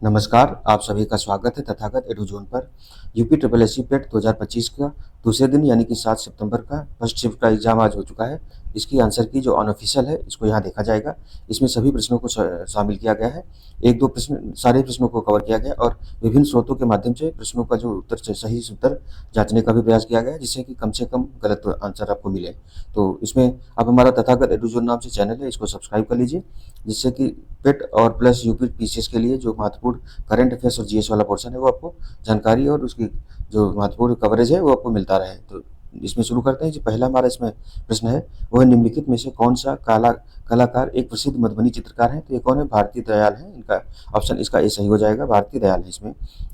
नमस्कार, आप सभी का स्वागत है तथागत एडुज़ोन पर। यूपी ट्रिपल एससी पेट 2025 का दूसरे दिन यानी कि 7 सितंबर का फर्स्ट शिफ्ट का एग्ज़ाम आज हो चुका है। इसकी आंसर की जो अनऑफिशियल है, इसको यहाँ देखा जाएगा। इसमें सभी प्रश्नों को शामिल किया गया है। 1-2 प्रश्न सारे प्रश्नों को कवर किया गया और विभिन्न स्रोतों के माध्यम से प्रश्नों का जो सही उत्तर जाँचने का भी प्रयास किया गया है, जिससे कि कम से कम गलत आंसर आपको मिले। तो इसमें आप हमारा तथागत एडुज़ोन नाम से चैनल है, इसको सब्सक्राइब कर लीजिए, जिससे कि पेट और प्लस यूपी पीसीएस के लिए जो महत्वपूर्ण करंट अफेयर्स और जीएस वाला पोर्शन है वो आपको जानकारी और उसकी जो महत्वपूर्ण कवरेज है वो आपको मिलता रहे। तो इसमें शुरू करते हैं। जो पहला हमारा इसमें प्रश्न है वो है, निम्नलिखित में से कौन सा कलाकार एक प्रसिद्ध मधुबनी चित्रकार है? तो ये कौन है? भारती दयाल है। इनका ऑप्शन इसका ए सही हो जाएगा, भारती दयाल है इसमें।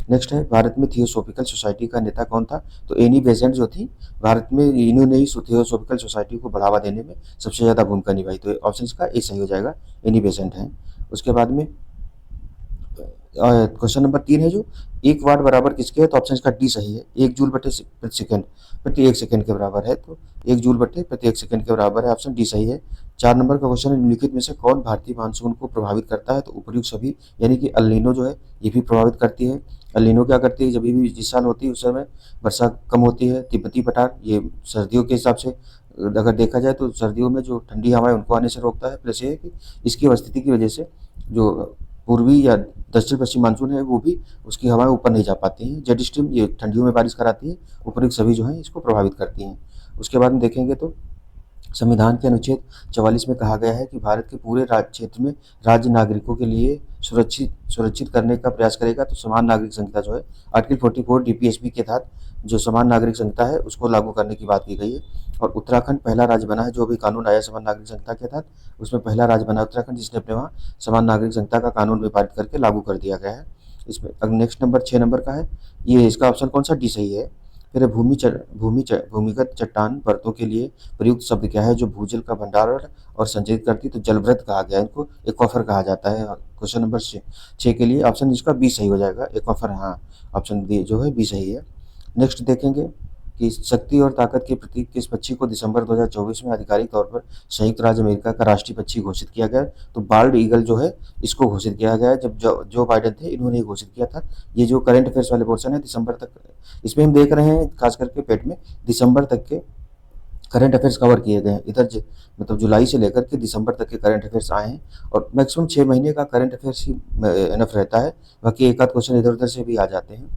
नेक्स्ट है, भारत में थियोसॉफिकल सोसाइटी का नेता कौन था? तो एनी बेसेंट जो थी, भारत में इन्होंने ही थियोसॉफिकल सोसाइटी को बढ़ावा देने में सबसे ज़्यादा भूमिका निभाई। तो ऑप्शन इसका ए सही हो जाएगा, एनी बेसेंट है। उसके बाद में क्वेश्चन नंबर 3 है जो, 1 वाट बराबर किसके है? तो ऑप्शन इसका डी सही है, 1 जूल बटे प्रति सेकंड, प्रति 1 सेकंड के बराबर है। तो 1 जूल बटे प्रति 1 सेकंड के बराबर है, ऑप्शन डी सही है। 4 नंबर का क्वेश्चन है, निम्नलिखित में से कौन भारतीय मानसून को प्रभावित करता है? तो उपर्युक्त सभी, यानी कि अल नीनो जो है ये भी प्रभावित करती है। अल नीनो क्या करती है? जब भी जिस साल होती है उस समय वर्षा कम होती है। तिब्बती पठार ये सर्दियों के हिसाब से अगर देखा जाए तो सर्दियों में जो ठंडी हवाएं उनको आने से रोकता है। प्लस ये है कि इसकी अवस्थिति की वजह से जो पूर्वी या दक्षिण पश्चिम मानसून है वो भी उसकी हवाएं ऊपर नहीं जा पाती हैं। जेट स्ट्रीम ये ठंडियों में बारिश कराती है, उपयुक्त सभी जो हैं इसको प्रभावित करती हैं। उसके बाद में देखेंगे तो संविधान के अनुच्छेद 44 में कहा गया है कि भारत के पूरे क्षेत्र में राज्य नागरिकों के लिए सुरक्षित करने का प्रयास करेगा। तो समान नागरिक संहिता जो है आर्टिकल 44 डीपीएसबी के तहत जो समान नागरिक संहिता है उसको लागू करने की बात की गई है। और उत्तराखंड पहला राज्य बना है, जो भी कानून आया समान नागरिक संहिता के तहत उसमें पहला राज्य बना उत्तराखंड, जिसने अपने वहाँ समान नागरिक संहिता का कानून भी पारित करके लागू कर दिया गया है इसमें। अब नेक्स्ट नंबर 6 नंबर का है, ये इसका ऑप्शन कौन सा? डी सही है। फिर भूमिगत चट्टान परतों के लिए प्रयुक्त शब्द क्या है जो भूजल का भंडारण और संचयित करती? तो जलभृत कहा गया है, इनको एक्वाफर कहा जाता है। क्वेश्चन नंबर 6 के लिए ऑप्शन इसका बी सही हो जाएगा, एक्वाफर। हाँ, ऑप्शन बी जो है बी सही है। नेक्स्ट देखेंगे कि शक्ति और ताकत के प्रतीक किस पक्षी को दिसंबर 2024 में आधिकारिक तौर पर संयुक्त राज्य अमेरिका का राष्ट्रीय पक्षी घोषित किया गया? तो बाल्ड ईगल जो है इसको घोषित किया गया है। जब जो बाइडेन थे इन्होंने घोषित किया था। ये जो करंट अफेयर्स वाले पोर्शन है दिसंबर तक, इसमें हम देख रहे हैं खास करके पेट में दिसंबर तक के करंट अफेयर्स कवर किए गए हैं। इधर मतलब जुलाई से लेकर के दिसंबर तक के करंट अफेयर्स आए हैं और मैक्सिमम 6 महीने का करंट अफेयर्स ही इनफ रहता है। बाकी एक आध क्वेश्चन इधर उधर से भी आ जाते हैं।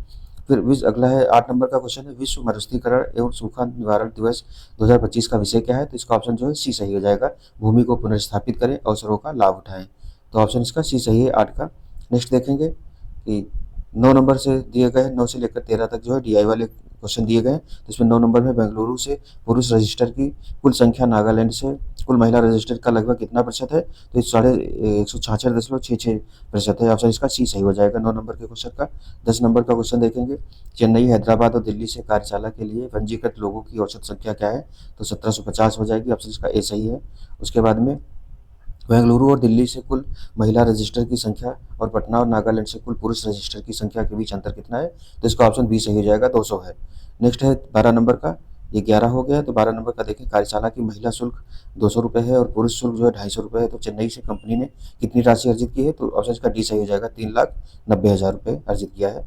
फिर अगला है 8 नंबर का क्वेश्चन है, विश्व मरुस्थलीकरण एवं सूखा निवारण दिवस 2025 का विषय क्या है? तो इसका ऑप्शन जो है सी सही हो जाएगा, भूमि को पुनर्स्थापित करें, अवसरों का लाभ उठाएं। तो ऑप्शन इसका सी सही है 8 का। नेक्स्ट देखेंगे कि 9 नंबर से दिए गए, 9 से लेकर 13 तक जो है डीआई वाले क्वेश्चन दिए गए हैं। तो इसमें 9 नंबर में बेंगलुरु से पुरुष रजिस्टर की कुल संख्या नागालैंड से कुल महिला रजिस्टर का लगभग कितना प्रतिशत है? तो 166.66% है। ऑप्शन इसका सी सही हो जाएगा 9 नंबर के क्वेश्चन का। 10 नंबर का क्वेश्चन देखेंगे, चेन्नई, हैदराबाद और दिल्ली से कार्यशाला के लिए पंजीकृत लोगों की औसत संख्या क्या है? तो 1750 हो जाएगी, ऑप्शन इसका ए सही है। उसके बाद में बेंगलुरु और दिल्ली से कुल महिला रजिस्टर की संख्या और पटना और नागालैंड से कुल पुरुष रजिस्टर की संख्या के बीच अंतर कितना है? तो इसका ऑप्शन बी सही हो जाएगा, 200 है। नेक्स्ट है 12 नंबर का, ये 11 हो गया। तो 12 नंबर का देखें, कार्यशाला की महिला शुल्क 200 रुपये है और पुरुष शुल्क जो है 250 रुपये है। तो चेन्नई से कंपनी ने कितनी राशि अर्जित की है? तो ऑप्शन इसका डी सही हो जाएगा, 3,90,000 रुपये अर्जित किया है।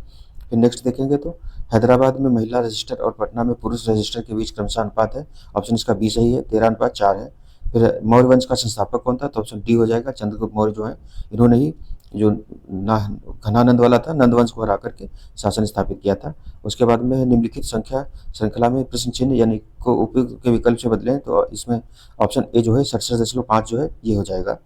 फिर नेक्स्ट देखेंगे तो हैदराबाद में महिला रजिस्टर और पटना में पुरुष रजिस्टर के बीच क्रमशः अनुपात है, ऑप्शन इसका बी सही है, 13:4 है। फिर मौर्य वंश का संस्थापक कौन था? तो ऑप्शन डी हो जाएगा, चंद्रगुप्त मौर्य जो है इन्होंने ही जो घनानंद वाला था, नंद वंश को हरा करके शासन स्थापित किया था। उसके बाद में निम्नलिखित संख्या श्रृंखला में प्रश्न चिन्ह यानी को उपयुक्त के विकल्प से बदलें। तो इसमें ऑप्शन ए जो है 67.5 जो है ये हो जाएगा।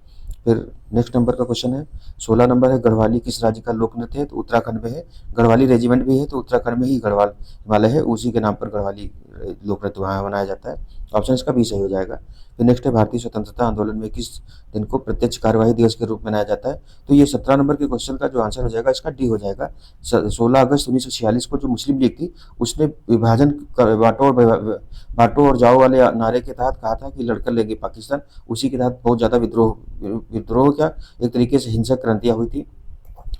फिर नेक्स्ट नंबर का क्वेश्चन है 16 नंबर है, गढ़वाली किस राज्य का लोक नृत्य है? तो उत्तराखंड में है। गढ़वाली रेजिमेंट भी है तो उत्तराखंड में ही गढ़वाल हिमालय है, उसी के नाम पर गढ़वाली लोक नृत्य वहाँ मनाया जाता है। ऑप्शन इसका बी सही हो जाएगा। फिर नेक्स्ट है, भारतीय स्वतंत्रता आंदोलन में किस दिन को प्रत्यक्ष कार्यवाही दिवस के रूप में मनाया जाता है? तो ये 17 नंबर के क्वेश्चन का जो आंसर हो जाएगा इसका डी हो जाएगा। 16 अगस्त 1946 को जो मुस्लिम लीग थी उसने विभाजन बांटो और जाओ वाले नारे के तहत कहा था कि लड़कर लेंगे पाकिस्तान। उसी के तहत बहुत ज़्यादा विद्रोह क्या एक तरीके से हिंसक क्रांतियाँ हुई थी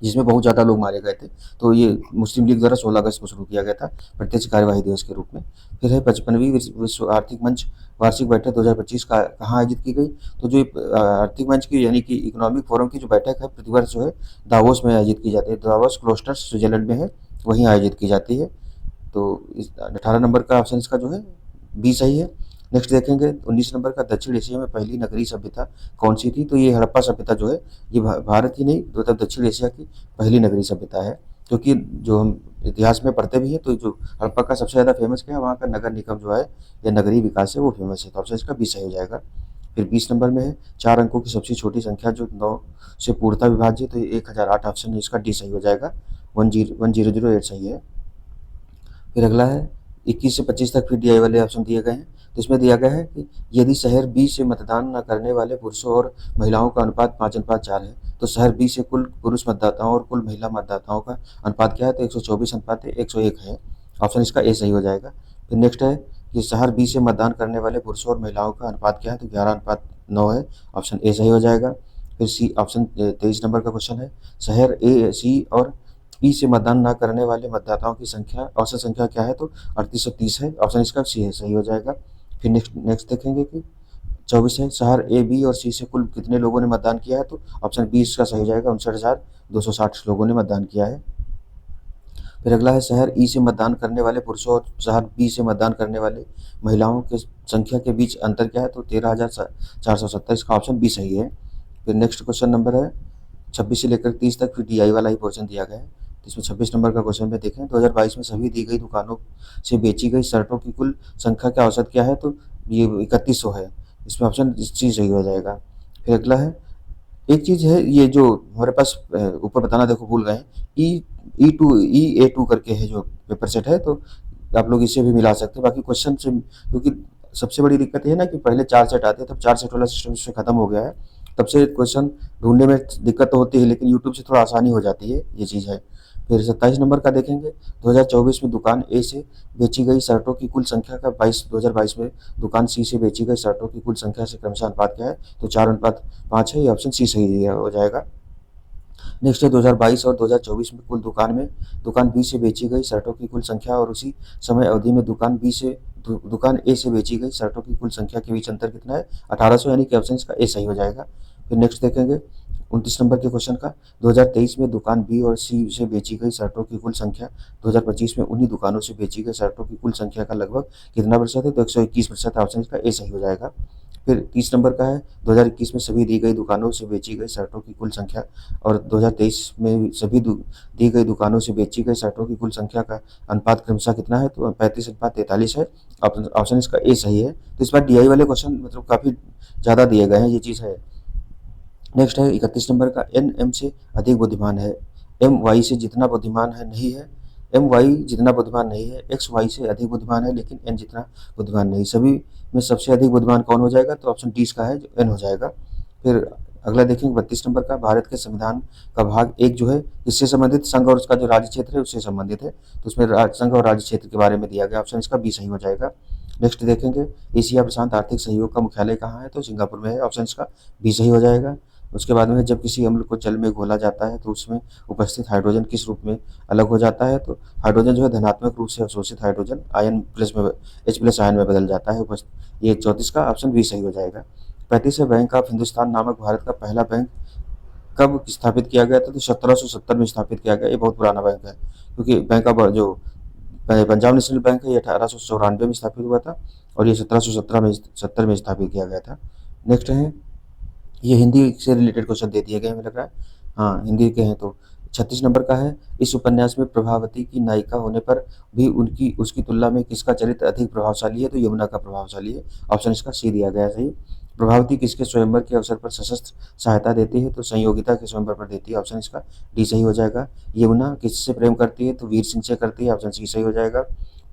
जिसमें बहुत ज़्यादा लोग मारे गए थे। तो ये मुस्लिम लीग द्वारा 16 अगस्त को शुरू किया गया था प्रत्यक्ष कार्यवाही दिवस के रूप में। फिर है 55वीं विश्व आर्थिक मंच वार्षिक बैठक 2025 का कहाँ आयोजित की गई? तो जो आर्थिक मंच की यानी कि इकोनॉमिक फोरम की जो बैठक है प्रतिवर्ष जो है दावोस में आयोजित की जाती है। दावोस क्लोस्टर स्विट्जरलैंड में है, वहीं आयोजित की जाती है। तो इस 18 नंबर का ऑप्शन इसका जो है बी सही है। नेक्स्ट देखेंगे 19 नंबर का दक्षिण एशिया में पहली नगरीय सभ्यता कौन सी थी? तो ये हड़प्पा सभ्यता जो है ये भारत ही नहीं मतलब दक्षिण एशिया की पहली नगरीय सभ्यता है। क्योंकि जो हम इतिहास में पढ़ते भी हैं तो जो हड़प्पा का सबसे ज़्यादा फेमस क्या है, वहाँ का नगर निगम जो है या नगरीय विकास है वो फेमस है। तो ऑप्शन इसका बी सही हो जाएगा। फिर 20 नंबर में है 4 अंकों की सबसे छोटी संख्या जो 9 से पूर्णतः विभाज्य, तो 1008 ऑप्शन इसका डी सही हो जाएगा। 1008 सही है। फिर अगला है 21 से 25 तक फिर डी आई वाले ऑप्शन दिए गए हैं। तो इसमें दिया गया है कि यदि शहर बी से मतदान न करने वाले पुरुषों और महिलाओं का अनुपात 5:4 है तो शहर बी से कुल पुरुष मतदाताओं और कुल महिला मतदाताओं का अनुपात क्या है? तो 124:101 है। ऑप्शन इसका ए सही हो जाएगा। फिर नेक्स्ट है कि शहर बी से मतदान करने वाले पुरुषों और महिलाओं का अनुपात क्या है? तो 11:9 है। ऑप्शन ए सही हो जाएगा। फिर सी ऑप्शन 23 नंबर का क्वेश्चन है शहर ए सी और ई से मतदान न करने वाले मतदाताओं की संख्या औसत संख्या क्या है? तो 3830 है। ऑप्शन इसका सी है सही हो जाएगा। फिर नेक्स्ट नेक्स्ट देखेंगे कि 24 है शहर ए बी और सी से कुल कितने लोगों ने मतदान किया है? तो ऑप्शन बी इसका सही हो जाएगा। 59,260 लोगों ने मतदान किया है। फिर अगला है शहर ई से मतदान करने वाले पुरुषों और शहर बी से मतदान करने वाले महिलाओं के संख्या के बीच अंतर क्या है? तो 13,470। इसका ऑप्शन बी सही है। फिर नेक्स्ट क्वेश्चन नंबर है 26 से लेकर 30 तक फिर डी वाला ही पोर्शन दिया गया है। तो इसमें 26 नंबर का क्वेश्चन में देखें 2022 में सभी दी गई दुकानों से बेची गई शर्टों की कुल संख्या का औसत क्या है? तो ये 3100 है। इसमें ऑप्शन इस चीज़ सही हो जाएगा। फिर अगला है एक चीज़ है ये जो हमारे पास ऊपर बताना देखो भूल गए ई ए टू करके है जो पेपर सेट है, तो आप लोग इसे भी मिला सकते हैं बाकी क्वेश्चन से। क्योंकि सबसे बड़ी दिक्कत ये है ना कि पहले 4 सेट आते थे, तब 4 सेट वाला सिस्टम इससे खत्म हो गया है। तब से क्वेश्चन ढूंढने में दिक्कत तो होती है लेकिन यूट्यूब से थोड़ा आसानी हो जाती है, ये चीज़ है। फिर 27 नंबर का देखेंगे 2024 में दुकान ए से बेची गई शर्टों की कुल संख्या का 2022 में दुकान सी से बेची गई शर्टों की कुल संख्या से क्रमशः अनुपात क्या है? तो 4:5 है। ये ऑप्शन सी सही हो जाएगा। नेक्स्ट है 2022 और 2024 में कुल दुकान बी से बेची गई शर्टों की कुल संख्या और उसी समय अवधि में दुकान ए से बेची गई शर्टों की कुल संख्या के बीच अंतर कितना है? 1800, यानी कि ऑप्शन इसका ए सही हो जाएगा। फिर नेक्स्ट देखेंगे 29 नंबर के क्वेश्चन का 2023 में दुकान बी और सी से बेची गई शर्टों की कुल संख्या 2025 में उन्हीं दुकानों से बेची गई शर्टों की कुल संख्या का लगभग कितना प्रतिशत है? तो 121% ऑप्शन इसका ए सही हो जाएगा। फिर 30 नंबर का है 2021 में सभी दी गई दुकानों से बेची गई शर्टों की कुल संख्या और 2023 में सभी दी गई दुकानों से बेची गई शर्टों की कुल संख्या का अनुपात क्रमशः कितना है? तो 35:43 है। ऑप्शन इसका ए सही है। तो इस बार डी वाले क्वेश्चन मतलब काफ़ी ज़्यादा दिए गए हैं, ये चीज़ है। नेक्स्ट है 31 नंबर का एन एम से अधिक बुद्धिमान है, एम वाई से जितना बुद्धिमान है नहीं है। एम वाई जितना बुद्धिमान नहीं है, एक्स वाई से अधिक बुद्धिमान है लेकिन एन जितना बुद्धिमान नहीं। सभी में सबसे अधिक बुद्धिमान कौन हो जाएगा? तो ऑप्शन डी इसका है जो एन हो जाएगा। फिर अगला देखेंगे 32 नंबर का भारत के संविधान का भाग 1 जो है किससे संबंधित? संघ और उसका जो राज्य क्षेत्र है उससे संबंधित है। तो उसमें संघ और राज्य क्षेत्र के बारे में दिया गया, ऑप्शन इसका बी सही हो जाएगा। नेक्स्ट देखेंगे एशिया प्रशांत आर्थिक सहयोग का मुख्यालय कहाँ है? तो सिंगापुर में है। ऑप्शन इसका बी सही हो जाएगा। उसके बाद में जब किसी अम्ल को जल में घोला जाता है तो उसमें उपस्थित हाइड्रोजन किस रूप में अलग हो जाता है? तो हाइड्रोजन जो है धनात्मक रूप से अवशोषित हाइड्रोजन आयन प्लस में H+ आयन में बदल जाता है। ये 34 का ऑप्शन बी सही हो जाएगा। 35 है बैंक ऑफ हिंदुस्तान नामक भारत का पहला बैंक कब स्थापित किया गया था? तो 1770 में स्थापित किया गया। ये बहुत पुराना बैंक है क्योंकि बैंक ऑफ जो पंजाब नेशनल बैंक है ये 1894 में स्थापित हुआ था और ये 1770 में स्थापित किया गया था। नेक्स्ट है ये हिंदी से रिलेटेड क्वेश्चन दे दिए गए हमें लग रहा है, हाँ हिंदी के हैं। तो 36 नंबर का है इस उपन्यास में प्रभावती की नायिका होने पर भी उसकी तुलना में किसका चरित्र अधिक प्रभावशाली है? तो यमुना का प्रभावशाली है। ऑप्शन इसका सी दिया गया है सही। प्रभावती किसके स्वयंवर के अवसर पर सशस्त्र सहायता देती है? तो संयोगिता के स्वयंवर पर देती है। ऑप्शन इसका डी सही हो जाएगा। यमुना किससे प्रेम करती है? तो वीर सिंह से करती है। ऑप्शन सी सही हो जाएगा।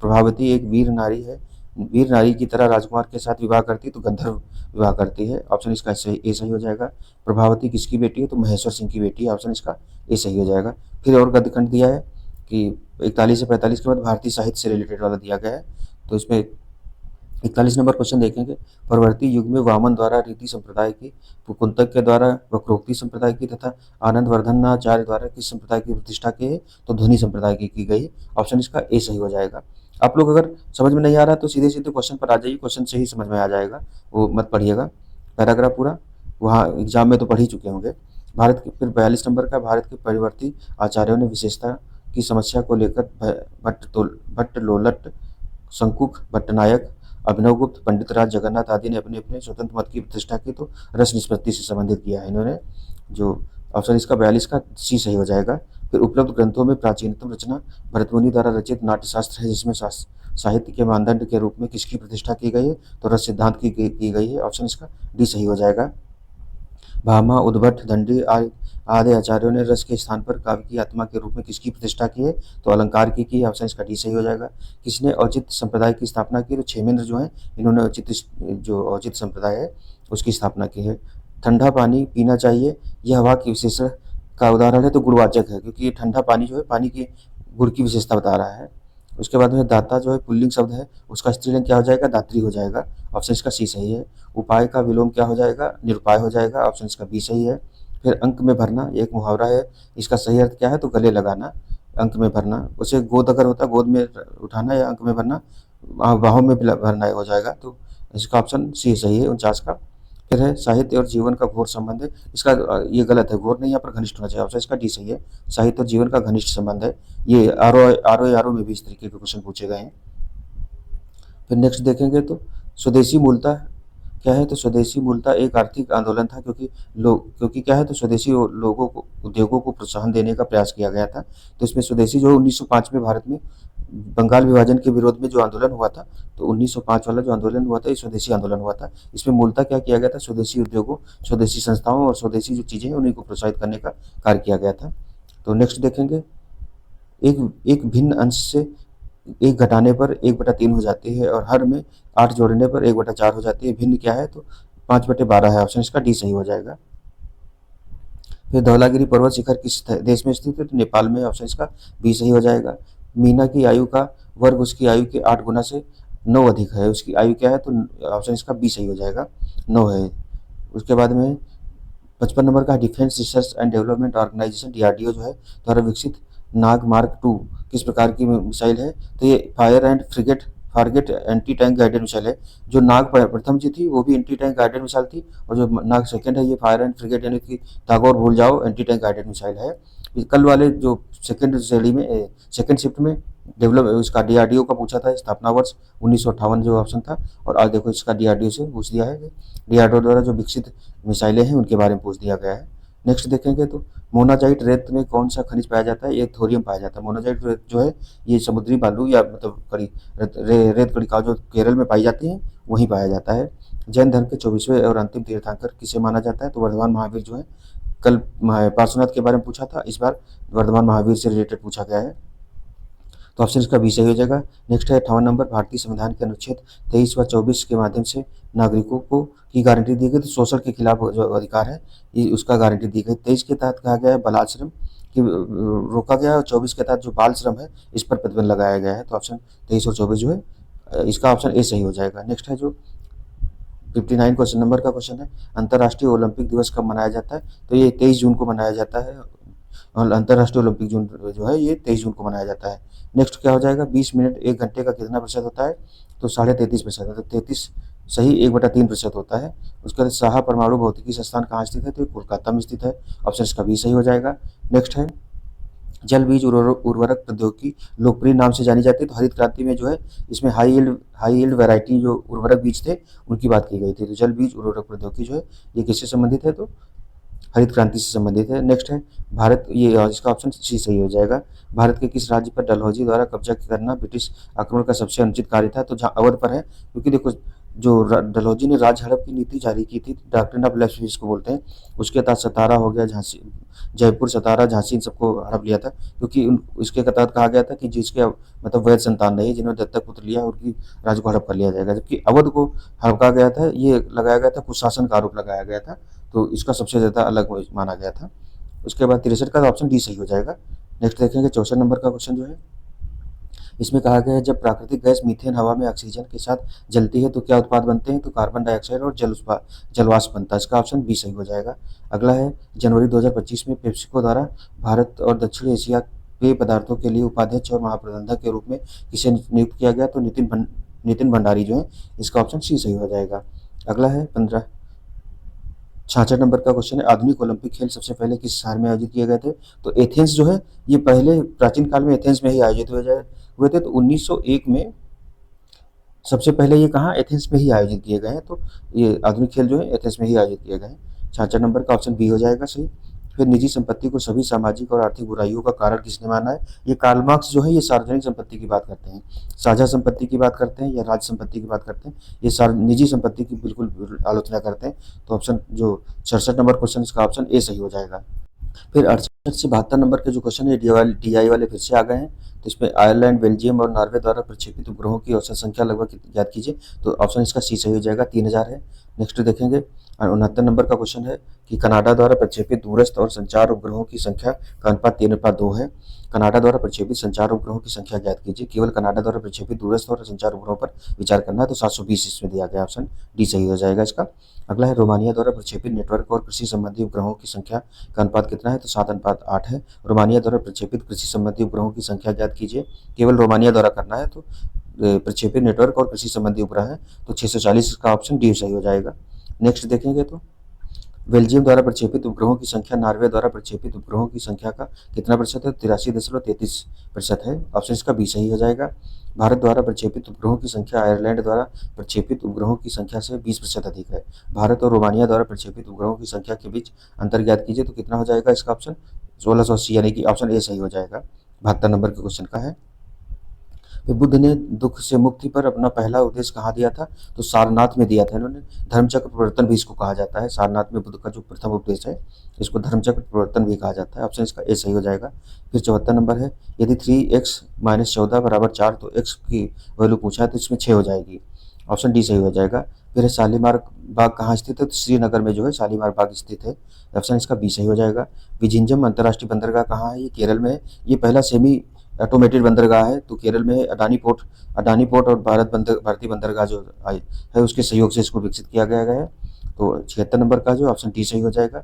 प्रभावती एक वीर नारी है, वीर नारी की तरह राजकुमार के साथ विवाह करती है तो गंधर्व विवाह करती है। ऑप्शन इसका ए सही हो जाएगा। प्रभावती किसकी बेटी है? तो महेश्वर सिंह की बेटी है। ऑप्शन इसका ए सही हो जाएगा। फिर और गद्यखंड दिया है कि 41 से 45 के बाद भारतीय साहित्य से रिलेटेड वाला दिया गया है। तो इसमें 41 नंबर क्वेश्चन देखेंगे। परवर्ती युग में वामन द्वारा रीति संप्रदाय की, कुंतक के द्वारा वक्रोक्ति संप्रदाय की तथा आनंद वर्धनाचार्य द्वारा किस संप्रदाय की प्रतिष्ठा की है? तो ध्वनि संप्रदाय की गई। ऑप्शन इसका ए सही हो जाएगा। आप लोग अगर समझ में नहीं आ रहा तो सीधे सीधे क्वेश्चन पर आ जाइए, क्वेश्चन से ही समझ में आ जाएगा, वो मत पढ़िएगा पैराग्राफ पूरा, वहाँ एग्जाम में तो पढ़ ही चुके होंगे। भारत के फिर 42 नंबर का, भारत के परिवर्ती आचार्यों ने विशेषता की समस्या को लेकर भट्ट लोलट शंकुक भट्टनायक अभिनवगुप्त पंडित राज जगन्नाथ आदि ने अपने अपने स्वतंत्र मत की प्रतिष्ठा की, तो रस निष्पत्ति से संबंधित किया है इन्होंने। जो ऑप्शन इसका 42 का सी सही हो जाएगा। फिर उपलब्ध ग्रंथों में प्राचीनतम रचना भरतमुनि द्वारा रचित नाट्यशास्त्र है, जिसमें साहित्य के मानदंड के रूप में किसकी प्रतिष्ठा की गई है? तो रस सिद्धांत की गई है। ऑप्शन इसका डी सही हो जाएगा। भामा उद्भट दंडी आदि आचार्यों ने रस के स्थान पर काव्य की आत्मा के रूप में किसकी प्रतिष्ठा की है? तो अलंकार की। ऑप्शन इसका डी सही हो जाएगा। किसने औचित्य संप्रदाय की स्थापना की? तो क्षेमेंद्र जो है, इन्होंने औचित्य संप्रदाय है उसकी स्थापना की है। ठंडा पानी पीना चाहिए, यह हवा की विशेषण का उदाहरण है, तो गुणवाचक है, क्योंकि ये ठंडा पानी जो है पानी की गुण की विशेषता बता रहा है। उसके बाद में दाता जो है पुल्लिंग शब्द है, उसका स्त्रीलिंग क्या हो जाएगा? दात्री हो जाएगा। ऑप्शन इसका सी सही है। उपाय का विलोम क्या हो जाएगा? निरुपाय हो जाएगा। ऑप्शन इसका बी सही है। फिर अंक में भरना एक मुहावरा है, इसका सही अर्थ क्या है? तो गले लगाना, अंक में भरना। उसे गोद अगर होता गोद में उठाना, या अंक में भरना बाहों में भरना हो जाएगा, तो इसका ऑप्शन सी सही है 49 का। फिर है साहित्य और जीवन का घोर संबंध है, इसका ये गलत है, घोर नहीं, यहाँ पर घनिष्ठ होना चाहिए। ऑप्शन इसका डी सही है। साहित्य और जीवन का घनिष्ठ संबंध है, ये आर ओ में भी इस तरीके के क्वेश्चन पूछे गए हैं। फिर नेक्स्ट देखेंगे तो स्वदेशी मूलतः क्या है? तो स्वदेशी मूलतः एक आर्थिक आंदोलन था, क्योंकि क्या है, तो स्वदेशी लोगों को उद्योगों को प्रोत्साहन देने का प्रयास किया गया था। तो इसमें स्वदेशी जो 1905 में भारत में बंगाल विभाजन के विरोध में जो आंदोलन हुआ था, तो 1905 वाला जो आंदोलन हुआ था, ये स्वदेशी आंदोलन हुआ था। इसमें मूलतः क्या किया गया था? स्वदेशी उद्योगों, स्वदेशी संस्थाओं और स्वदेशी जो चीजें हैं उन्हीं को प्रोत्साहित करने का कार्य किया गया था। तो नेक्स्ट देखेंगे, एक एक भिन्न अंश से एक घटाने पर 1/3 हो जाती है, और हर में 8 जोड़ने पर 1/4 हो जाती है। भिन्न क्या है? तो 5/12 है। ऑप्शन इसका डी सही हो जाएगा। फिर धौलागिरी पर्वत शिखर किस देश में स्थित है? तो नेपाल में। ऑप्शन इसका बी सही हो जाएगा। मीना की आयु का वर्ग उसकी आयु के 8 गुना से 9 अधिक है, उसकी आयु क्या है? तो ऑप्शन इसका बी सही हो जाएगा, 9 है। उसके बाद में 55 नंबर का, Defence Research and Development Organisation DRDO जो है द्वारा विकसित नाग मार्क 2 किस प्रकार की मिसाइल है? तो ये fire and frigate forget anti tank guided missile है। जो नाग प्रथम जी थी वो भी एंटी टैंक गाइडेड मिसाइल थी, और जो नाग सेकंड है ये फायर एंड फ्रिगेट यानी कि तागौर भूल जाओ एंटी टैंक गाइडेड मिसाइल है। कल वाले जो सेकंड श्रेणी में सेकंड शिफ्ट में डेवलप उसका डीआरडीओ का पूछा था, स्थापना वर्ष 1958 जो ऑप्शन था, और आज देखो इसका डीआरडीओ से पूछ दिया है, डीआरडीओ द्वारा जो विकसित मिसाइलें हैं उनके बारे में पूछ दिया गया है। नेक्स्ट देखेंगे तो मोनाजाइट रेत में कौन सा खनिज पाया जाता है? ये थोरियम पाया जाता है। मोनाजाइट रेत जो है ये समुद्री बालू या मतलब कड़ी रेत कड़ी का जो केरल में पाई जाती है वहीं पाया जाता है। जैन धर्म के 24वें और अंतिम तीर्थंकर किसे माना जाता है? तो वर्धमान महावीर जो है। कल पार्श्वनाथ के बारे में पूछा था, इस बार वर्धमान महावीर से रिलेटेड पूछा गया है, तो ऑप्शन इसका बी सही हो जाएगा। नेक्स्ट है 58 नंबर, भारतीय संविधान के अनुच्छेद 23 व 24 के माध्यम से नागरिकों को की गारंटी दी गई, तो शोषण के खिलाफ जो अधिकार है ये उसका गारंटी दी गई। 23 के तहत कहा गया है बलाश्रम की रोका गया है, और 24 के तहत जो बाल श्रम है इस पर प्रतिबंध लगाया गया है। तो ऑप्शन 23 और 24 जो है इसका ऑप्शन ए सही हो जाएगा। नेक्स्ट है जो 59 क्वेश्चन नंबर का क्वेश्चन है, अंतर्राष्ट्रीय ओलंपिक दिवस कब मनाया जाता है? तो ये 23 जून को मनाया जाता है, और अंतर्राष्ट्रीय ओलंपिक जून जो है ये 23 जून को मनाया जाता है। नेक्स्ट क्या हो जाएगा, 20 मिनट 1 घंटे का कितना प्रतिशत होता है? तो 33.5%, तो 33 सही 1/3% होता है। उसके बाद साहा परमाणु भौतिकी संस्थान कहाँ स्थित है? तो कोलकाता में स्थित है। ऑप्शन इसका बी सही हो जाएगा। नेक्स्ट है जल बीज उर्वरक प्रौद्योगिकी लोकप्रिय नाम से जानी जाती है, तो हरित क्रांति में जो है इसमें हाई यील्ड वैरायटी जो उर्वरक बीज थे उनकी बात की गई थी। तो जल बीज उर्वरक प्रौद्योगिकी जो है ये किससे संबंधित है? तो हरित क्रांति से संबंधित है। नेक्स्ट है भारत, ये इसका ऑप्शन सी सही हो जाएगा। भारत के किस राज्य पर डलहौजी द्वारा कब्जा करना ब्रिटिश आक्रमण का सबसे अनुचित कार्य था? तो जहाँ अवध पर है, क्योंकि देखो जो डलहौजी ने राज हड़प की नीति जारी की थी, डॉक्ट्रिन ऑफ लेफ्ट जिसको बोलते हैं, उसके तहत सतारा हो गया, झांसी, जयपुर, सतारा, झांसी इन सबको हड़प लिया था, क्योंकि इसके तहत कहा गया था कि जिसके मतलब वैध संतान नहीं, जिन्होंने दत्तक पुत्र लिया उनकी राज्य को हड़प कर लिया जाएगा। जबकि अवध को हड़पा गया था, ये लगाया गया था, कुशासन का आरोप लगाया गया था, तो इसका सबसे ज़्यादा अलग माना गया था। उसके बाद 63 का ऑप्शन डी सही हो जाएगा। नेक्स्ट देखेंगे 64 नंबर का क्वेश्चन जो है, इसमें कहा गया है जब प्राकृतिक गैस मीथेन हवा में ऑक्सीजन के साथ जलती है तो क्या उत्पाद बनते हैं, तो कार्बन डाइऑक्साइड और जलवाष्प बनता है। इसका ऑप्शन बी सही हो जाएगा। अगला है जनवरी 2025 में पेप्सिको द्वारा भारत और दक्षिण एशिया पेय पदार्थों के लिए उपाध्यक्ष और महाप्रबंधक के रूप में किसे नियुक्त किया गया, तो नितिन भंडारी जो है। इसका ऑप्शन सी सही हो जाएगा। अगला है 66 नंबर का क्वेश्चन है, आधुनिक ओलंपिक खेल सबसे पहले किस शहर में आयोजित किए गए थे, तो एथेंस जो है ये पहले प्राचीन काल में एथेंस में ही आयोजित हुए थे। तो 1901 में सबसे पहले ये कहाँ एथेंस में ही आयोजित किए गए हैं, तो ये आधुनिक खेल जो है एथेंस में ही आयोजित किए गए हैं। 66 नंबर का ऑप्शन बी हो जाएगा सही। फिर निजी संपत्ति को सभी सामाजिक और आर्थिक बुराइयों का कारण किसने माना है, ये कार्ल मार्क्स जो है ये सार्वजनिक संपत्ति की बात करते हैं, साझा संपत्ति की बात करते हैं या राज्य संपत्ति की बात करते हैं, ये निजी संपत्ति की बिल्कुल आलोचना करते हैं। तो ऑप्शन जो 67 नंबर क्वेश्चन इसका ऑप्शन ए सही हो जाएगा। फिर 68 से 72 नंबर के जो क्वेश्चन है DI वाले फिर से आ गए हैं। तो इसमें आयरलैंड, बेल्जियम और नॉर्वे द्वारा प्रक्षेपित उपग्रहों की औसत संख्या लगभग ज्ञात कीजिए, तो ऑप्शन इसका सी सही हो जाएगा, 3000 है। नेक्स्ट देखेंगे 69 नंबर का क्वेश्चन है कि कनाडा द्वारा प्रक्षेपित दूरस्थ और संचार उपग्रहों की संख्या का अनुपात 3:2 है। कनाडा द्वारा प्रक्षेपित संचार उपग्रहों की संख्या ज्ञात कीजिए, केवल कनाडा द्वारा प्रक्षेपित दूरस्थ और संचार उपग्रहों पर विचार करना है, तो 720 इसमें दिया गया, ऑप्शन डी सही हो जाएगा इसका। अगला है रोमानिया द्वारा प्रक्षेपित नेटवर्क और कृषि संबंधी उपग्रहों की संख्या का अनुपात कितना है, तो 7:8 है। रोमानिया द्वारा प्रक्षेपित कृषि संबंधी उपग्रहों की संख्या ज्ञात कीजिए, केवल रोमानिया द्वारा करना है, तो प्रक्षेपित नेटवर्क और कृषि संबंधी उपग्रह है, तो 640 इसका ऑप्शन डी सही हो जाएगा। नेक्स्ट देखेंगे तो बेल्जियम द्वारा प्रक्षेपित उपग्रहों की संख्या नॉर्वे द्वारा प्रक्षेपित उपग्रहों की संख्या का कितना प्रतिशत है, 83.33% है, ऑप्शन इसका बी सही हो जाएगा। भारत द्वारा प्रक्षेपित उपग्रहों की संख्या आयरलैंड द्वारा प्रक्षेपित उपग्रहों की संख्या से 20% अधिक है। भारत और रोमानिया द्वारा प्रक्षेपित उपग्रहों की संख्या के बीच अंतर ज्ञात कीजिए, तो कितना हो जाएगा इसका ऑप्शन 1680, यानी कि ऑप्शन ए सही हो जाएगा। 72 नंबर के क्वेश्चन का है। फिर बुद्ध ने दुख से मुक्ति पर अपना पहला उपदेश कहाँ दिया था, तो सारनाथ में दिया था इन्होंने। धर्मचक्र प्रवर्तन भी इसको कहा जाता है, सारनाथ में बुद्ध का जो प्रथम उपदेश है इसको धर्मचक्र प्रवर्तन भी कहा जाता है, ऑप्शन इसका ए सही हो जाएगा। फिर 74 नंबर है, यदि 3x - 14 = 4 तो x की वैल्यू पूछा है, तो इसमें 6 हो जाएगी, ऑप्शन डी सही हो जाएगा। फिर है शालीमार बाग कहाँ स्थित है, तो श्रीनगर में जो है शालीमार बाग स्थित है, ऑप्शन इसका बी सही हो जाएगा। विझिंजम अंतर्राष्ट्रीय बंदरगाह कहाँ है, ये केरल में है, ये पहला सेमी ऑटोमेटेड बंदरगाह है, तो केरल में है। अडानी पोर्ट और भारतीय बंदरगाह जो है उसके सहयोग से इसको विकसित किया गया है। तो 76 नंबर का जो ऑप्शन डी सही हो जाएगा,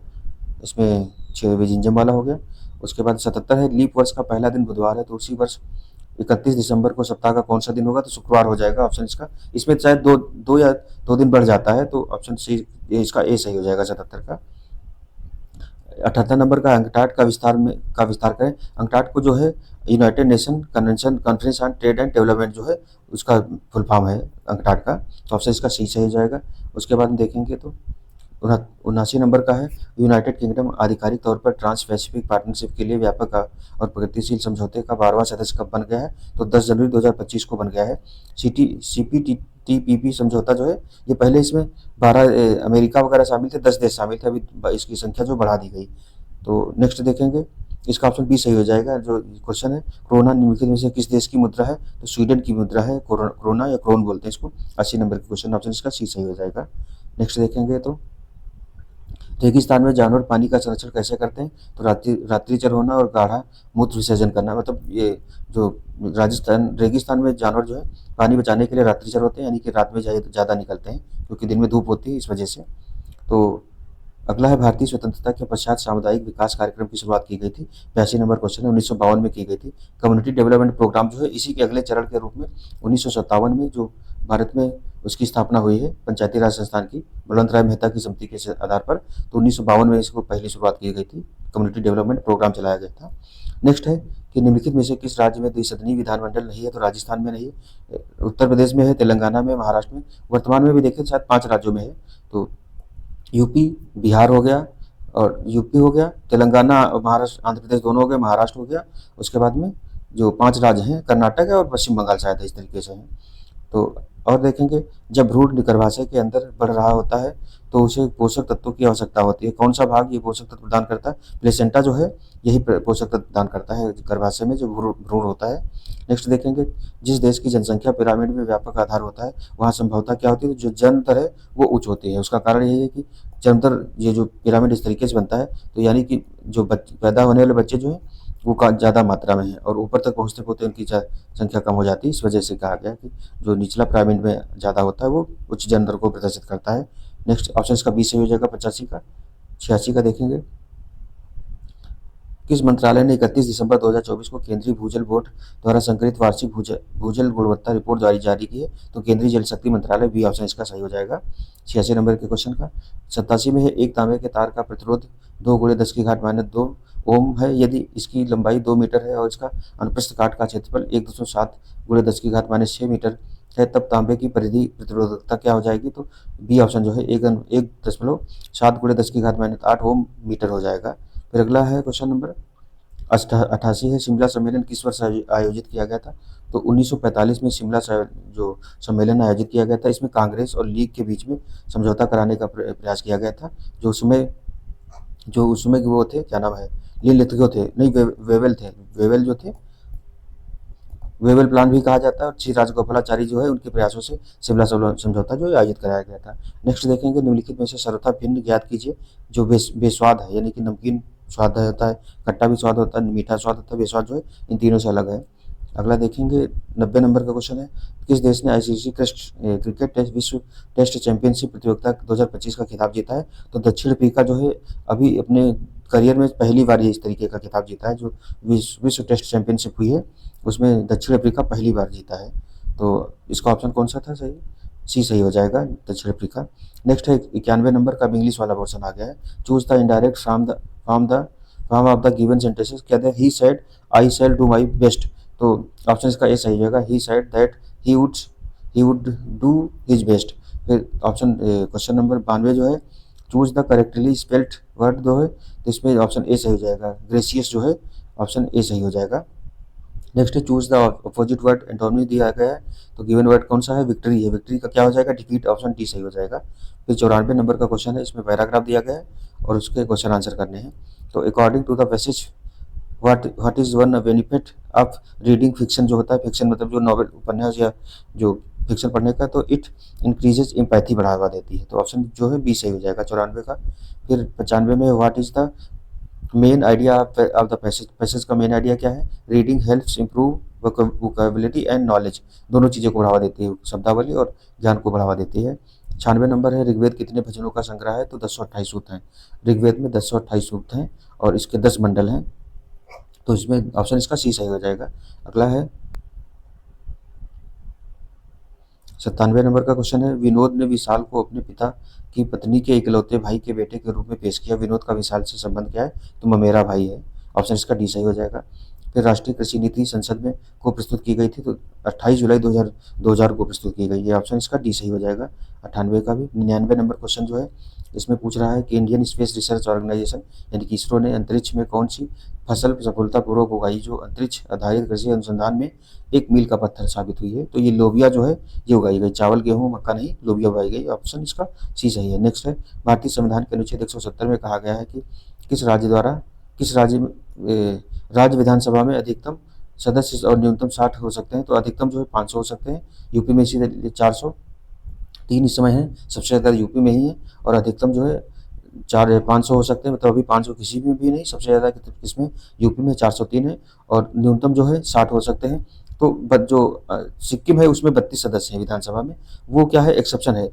इसमें 6 विजिंजम वाला हो गया। उसके बाद 77 है, लीप वर्ष का पहला दिन बुधवार है, तो उसी वर्ष 31 दिसंबर को सप्ताह का कौन सा दिन होगा, तो शुक्रवार हो जाएगा, ऑप्शन इसका। इसमें शायद दो दिन बढ़ जाता है, तो ऑप्शन सी इसका ए सही हो जाएगा 77 का। 78 नंबर का अंकटाड का विस्तार करें। अंकटाड को जो है United nation conference on trade and development जो है उसका फुल फॉर्म है अंकटाड का, तो ऑप्शन इसका सही हो जाएगा। उसके बाद देखेंगे तो 79 नंबर का है, यूनाइटेड किंगडम आधिकारिक तौर पर ट्रांस पैसिफिक पार्टनरशिप के लिए व्यापक और प्रगतिशील समझौते का 12वां सदस्य कब बन गया है, तो 10 जनवरी 2025 को बन गया है। CPTPP समझौता जो है ये पहले इसमें 12 अमेरिका वगैरह शामिल थे, 10 देश शामिल थे, अभी इसकी संख्या जो बढ़ा दी गई। तो नेक्स्ट देखेंगे, इसका ऑप्शन बी सही हो जाएगा। जो क्वेश्चन है क्रोना निम्नलिखित में से किस देश की मुद्रा है, तो स्वीडन की मुद्रा है, क्रोना या क्रोन बोलते हैं इसको। 80 नंबर का क्वेश्चन, ऑप्शन इसका सी सही हो जाएगा। नेक्स्ट देखेंगे तो रेगिस्तान में जानवर पानी का संरक्षण कैसे करते हैं, तो रात्रिचर होना और गाढ़ा मूत्र विसर्जन करना, मतलब ये जो रेगिस्तान में जानवर जो है पानी बचाने के लिए रात्रिचर होते हैं, यानी कि रात में ज़्यादा निकलते हैं क्योंकि दिन में धूप होती है इस वजह से। तो अगला है भारतीय स्वतंत्रता के पश्चात सामुदायिक विकास कार्यक्रम की शुरुआत की गई थी, 82 नंबर क्वेश्चन है, 1952 में की गई थी। कम्युनिटी डेवलपमेंट प्रोग्राम जो है इसी के अगले चरण के रूप में 1957 में जो भारत में उसकी स्थापना हुई है पंचायती राज संस्थान की, बलवंत राय मेहता की समिति के आधार पर, तो 1952 में इसको पहली शुरुआत की गई थी, कम्युनिटी डेवलपमेंट प्रोग्राम चलाया गया था। नेक्स्ट है कि निम्नलिखित में से किस राज्य में द्विसदनीय विधानमंडल नहीं है, तो राजस्थान में नहीं है, उत्तर प्रदेश में है, तेलंगाना में, महाराष्ट्र में, वर्तमान में भी देखें शायद 5 राज्यों में है, तो यूपी बिहार हो गया और यूपी हो गया, तेलंगाना और महाराष्ट्र आंध्र प्रदेश दोनों हो गए, महाराष्ट्र हो गया। उसके बाद में जो 5 राज्य हैं कर्नाटक है और पश्चिम बंगाल शायद इस तरीके से हैं। तो और देखेंगे जब भ्रूण गर्भाशय के अंदर बढ़ रहा होता है तो उसे पोषक तत्वों की आवश्यकता होती है, कौन सा भाग ये पोषक तत्व प्रदान करता है, प्लेसेंटा जो है यही पोषक तत्व प्रदान करता है गर्भाशय में जो भ्रूण होता है। नेक्स्ट देखेंगे जिस देश की जनसंख्या पिरामिड में व्यापक आधार होता है वहाँ संभवतः क्या होती है, जो जन्म दर है वो उच्च होती है। उसका कारण यही है कि जन्म दर ये जो पिरामिड इस तरीके से बनता है, तो यानी कि जो पैदा होने वाले बच्चे जो हैं वो ज़्यादा मात्रा में है और ऊपर तक पहुँचते पहुँचते उनकी संख्या कम हो जाती है। इस वजह से कहा गया कि जो निचला पिरामिड में ज़्यादा होता है वो उच्च जन्म दर को प्रदर्शित करता है। नेक्स्ट ऑप्शन इसका बी सही हो जाएगा 85 का। 86 का देखेंगे, किस मंत्रालय ने 31 दिसंबर 2024 को केंद्रीय भूजल बोर्ड द्वारा संकलित वार्षिक भूजल गुणवत्ता रिपोर्ट जारी की है? तो केंद्रीय जल शक्ति मंत्रालय, बी ऑप्शन इसका सही हो जाएगा 86 नंबर के क्वेश्चन का। 87 में है, एक तांबे के तार का प्रतिरोध 2 × 10⁻² ओम है यदि इसकी लंबाई 2 मीटर है और इसका अनुप्रस्थ काट का क्षेत्रफल 1.7 × 10⁻6 मीटर है, तब तांबे की परिधि प्रतिरोधकता क्या हो जाएगी? तो बी ऑप्शन जो है 1.7 × 10⁻8 ओम मीटर हो जाएगा। फिर अगला है क्वेश्चन नंबर 88 है, शिमला सम्मेलन किस वर्ष आयोजित किया गया था? तो 1945 में शिमला जो सम्मेलन आयोजित किया गया था, इसमें कांग्रेस और लीग के बीच में समझौता कराने का प्रयास किया गया था। जो उसमें वो थे, क्या नाम है, लिथगो थे, नहीं वेवेल थे, वेवेल जो थे, वेवेल प्लान भी कहा जाता है, और श्री राजगोपालाचारी जो है उनके प्रयासों से शिमला समझौता जो आयोजित कराया गया था। नेक्स्ट देखेंगे, निम्नलिखित में से सर्वथा भिन्न ज्ञात कीजिए जो बेस्वाद है, यानी कि नमकीन स्वाद होता है, खट्टा भी स्वाद होता है, मीठा स्वाद होता है, बेस्वाद जो है इन तीनों से अलग है। अगला देखेंगे 90 नंबर का क्वेश्चन है, किस देश ने आईसीसी क्रिकेट विश्व टेस्ट चैंपियनशिप प्रतियोगिता 2025 का खिताब जीता है? तो दक्षिण अफ्रीका जो है अभी अपने करियर में पहली बार ये इस तरीके का खिताब जीता है। जो विश्व टेस्ट चैंपियनशिप हुई है उसमें दक्षिण अफ्रीका पहली बार जीता है। तो इसका ऑप्शन कौन सा था सही? सी सही हो जाएगा, दक्षिण अफ्रीका। नेक्स्ट है 91 नंबर का, इंग्लिश वाला पोर्शन आ गया है। Choose the indirect form of the given sentences. कहते हैं he said I shall do my best. तो ऑप्शन इसका ए सही हो जाएगा, he said that he would do his best. फिर ऑप्शन क्वेश्चन नंबर 92 जो है, choose the correctly spelled word जो है, तो इसमें ऑप्शन ए सही हो जाएगा, ग्रेसियस जो है ऑप्शन ए सही हो जाएगा। नेक्स्ट है choose the opposite word antonym दिया गया है, तो गिवन वर्ड कौन सा है? विक्ट्री है, विक्ट्री का क्या हो जाएगा? डिफीट, ऑप्शन डी सही हो जाएगा। फिर 94 नंबर का क्वेश्चन है, इसमें पैराग्राफ दिया गया है और उसके क्वेश्चन आंसर करने हैं। तो according to the passage what is one benefit of reading fiction, जो होता है फिक्शन मतलब जो नॉवेल उपन्यास या जो फिक्शन पढ़ने का, तो इट इंक्रीजेज एम्पैथी, बढ़ावा देती है। तो ऑप्शन जो है बी सही हो जाएगा 94 का। फिर 95 में what is the main idea of the passage, passage का मेन आइडिया क्या है? Reading helps improve vocabulary and knowledge, दोनों चीज़ों को बढ़ावा देती है, शब्दावली और ज्ञान को बढ़ावा देती है। 96 नंबर है, ऋग्वेद कितने भजनों का संग्रह है? तो 1028 सूक्त हैं। ऋग्वेद में 1028 सूक्त हैं और इसके 10 मंडल हैं, तो इसमें ऑप्शन इसका सी सही हो जाएगा। अगला है 97 नंबर का क्वेश्चन है, विनोद ने विशाल को अपने पिता की पत्नी के इकलौते भाई के बेटे के रूप में पेश किया। विनोद का विशाल से संबंध क्या है? तो ममेरा भाई है, ऑप्शन इसका डी सही हो जाएगा। फिर राष्ट्रीय कृषि नीति संसद में को प्रस्तुत की गई थी, तो 28 जुलाई 2000 को प्रस्तुत की गई है, ऑप्शन इसका डी सही हो जाएगा 98 का भी। 99 नंबर क्वेश्चन जो है इसमें पूछ रहा है कि इंडियन स्पेस रिसर्च ऑर्गेनाइजेशन यानी कि इसरो ने अंतरिक्ष में कौन सी फसल सफलतापूर्वक उगाई जो अंतरिक्ष आधारित कृषि अनुसंधान में एक मील का पत्थर साबित हुई है? तो ये लोबिया जो है ये उगाई गई, चावल गेहूं मक्का नहीं, लोबिया उगाई गई, ऑप्शन इसका सी सही है। नेक्स्ट है, भारतीय संविधान के अनुच्छेद 170 में कहा गया है कि किस राज्य विधानसभा में अधिकतम सदस्य और न्यूनतम 60 हो सकते हैं? तो अधिकतम जो है 500 हो सकते हैं, यूपी में सीधे 403 इस समय है, सबसे ज़्यादा यूपी में ही है, और अधिकतम जो है 500 हो सकते हैं, मतलब अभी 500 किसी में भी नहीं, सबसे ज़्यादा इसमें यूपी में 403 है, और न्यूनतम जो है 60 हो सकते हैं। तो जो सिक्किम है उसमें 32 सदस्य हैं विधानसभा में, वो क्या है एक्सेप्शन है।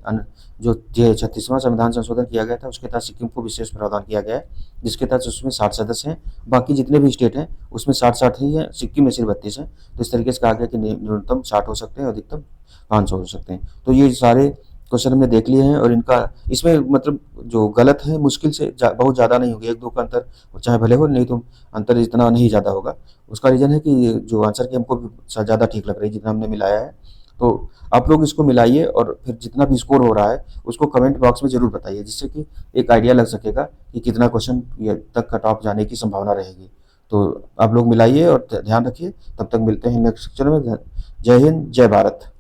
जो 36वां संविधान संशोधन किया गया था उसके तहत सिक्किम को विशेष प्रावधान किया गया है, जिसके तहत उसमें 60 सदस्य हैं, बाकी जितने भी स्टेट हैं उसमें 60 ही हैं, सिक्किम में सिर्फ 32 हैं। तो इस तरीके से कहा गया कि न्यूनतम 60 हो सकते हैं, अधिकतम 500 हो सकते हैं। तो ये सारे क्वेश्चन हमने देख लिए हैं, और इनका इसमें मतलब जो गलत है मुश्किल से बहुत ज़्यादा नहीं होगी, 1-2 का अंतर चाहे भले हो, नहीं तो अंतर इतना नहीं ज़्यादा होगा। उसका रीज़न है कि जो आंसर की हमको ज़्यादा ठीक लग रही है जितना हमने मिलाया है। तो आप लोग इसको मिलाइए और फिर जितना भी स्कोर हो रहा है उसको कमेंट बॉक्स में ज़रूर बताइए, जिससे कि एक आइडिया लग सकेगा कि कितना क्वेश्चन तक कट ऑफ जाने की संभावना रहेगी। तो आप लोग मिलाइए और ध्यान रखिए। तब तक मिलते हैं नेक्स्ट लेक्चर में। जय हिंद, जय भारत।